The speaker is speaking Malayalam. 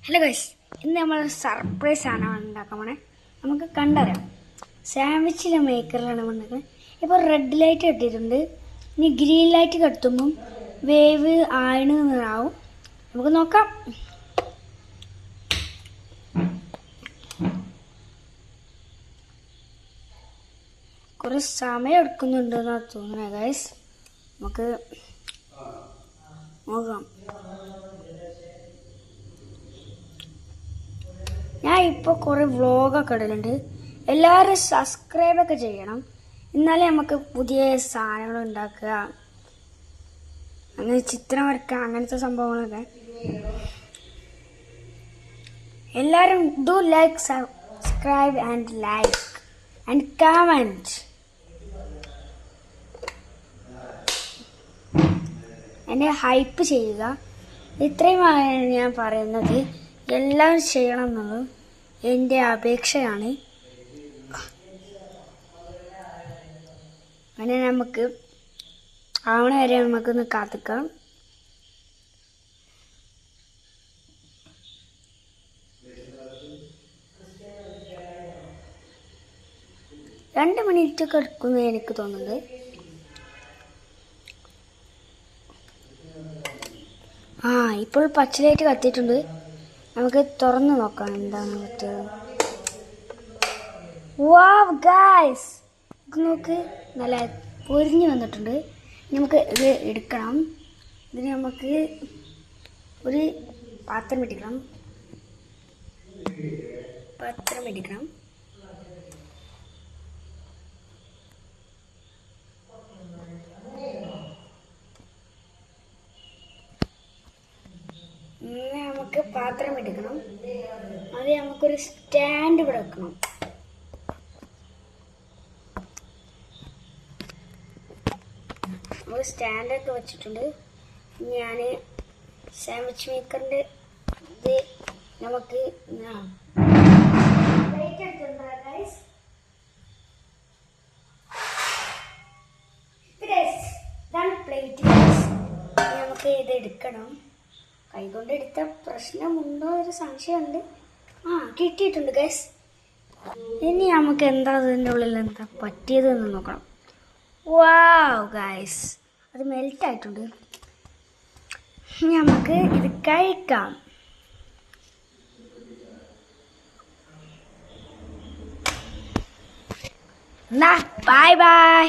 ഹലോ ഗൈസ്, ഇന്ന് നമ്മൾ സർപ്രൈസ് ആണ് ഉണ്ടാക്കാൻ പോണേ. നമുക്ക് കണ്ടറിയാം. സാൻഡ്വിച്ചിലെ മേക്കറിലാണ് ഉണ്ടാക്കുന്നത്. ഇപ്പോൾ റെഡ് ലൈറ്റ് കെട്ടിയിട്ടുണ്ട്. ഇനി ഗ്രീൻ ലൈറ്റ് കെട്ടുമ്പം വേവ് ആവണം. നമുക്ക് നോക്കാം. കുറേ സമയം എടുക്കുന്നുണ്ടെന്നാണ് തോന്നുന്നത് ഗൈസ്. നമുക്ക് നോക്കാം. ഞാൻ ഇപ്പോൾ കുറേ വ്ളോഗൊക്കെ ഇടലുണ്ട്. എല്ലാവരും സബ്സ്ക്രൈബൊക്കെ ചെയ്യണം. എന്നാലേ നമുക്ക് പുതിയ സാധനങ്ങൾ ഉണ്ടാക്കുക, അങ്ങനെ ചിത്രം വരയ്ക്കുക, അങ്ങനത്തെ സംഭവങ്ങളൊക്കെ. എല്ലാവരും do like, subscribe and like and comment. എന്നെ ഹൈപ്പ് ചെയ്യുക. ഇത്രയുമാണ് ഞാൻ പറയുന്നത്. എല്ലാവരും ചെയ്യണം എന്നുള്ളത് എൻ്റെ അപേക്ഷയാണ്. അങ്ങനെ നമുക്ക് ആവണ വരെ നമുക്കൊന്ന് കാത്തിക്കാം. രണ്ട് മിനിറ്റൊക്കെ എടുക്കുന്നു എനിക്ക് തോന്നുന്നത്. ഇപ്പോൾ പച്ചലൈറ്റ് കത്തിയിട്ടുണ്ട്. നമുക്ക് തുറന്നു നോക്കാം എന്താണ് പറ്റിയത്. വാവ് ഗൈസ്, നോക്ക്, നല്ല പൊരിഞ്ഞു വന്നിട്ടുണ്ട്. നമുക്ക് ഇത് എടുക്കണം. ഇതിന് നമുക്ക് ഒരു പാത്രം ഇടിക്കണം. നമുക്ക് പാത്രം എടുക്കണം. അത് നമുക്കൊരു സ്റ്റാൻഡ് ഇവിടെ വെക്കണം. നമ്മൾ സ്റ്റാൻഡൊക്കെ വെച്ചിട്ടുണ്ട്. ഞാൻ സാൻഡ്വിച്ച് മേക്കറിൻ്റെ ഇത് നമുക്ക് പ്ലേറ്റ് എടുത്തിട്ടുണ്ട് ഗൈസ്. ഇതാണ് പ്ലേറ്റ്. നമുക്ക് ഇത് എടുക്കണം. കൈകൊണ്ട് എടുത്ത പ്രശ്നമുണ്ടോ ഒരു സംശയമുണ്ട്. കിട്ടിയിട്ടുണ്ട് ഗൈസ്. ഇനി നമുക്ക് എന്താ അതിൻ്റെ ഉള്ളിൽ എന്താ പറ്റിയതെന്ന് നോക്കണം. വാവ് ഗൈസ്, അത് മെൽറ്റായിട്ടുണ്ട്. നമുക്ക് ഇത് കഴിക്കാം. Bye bye.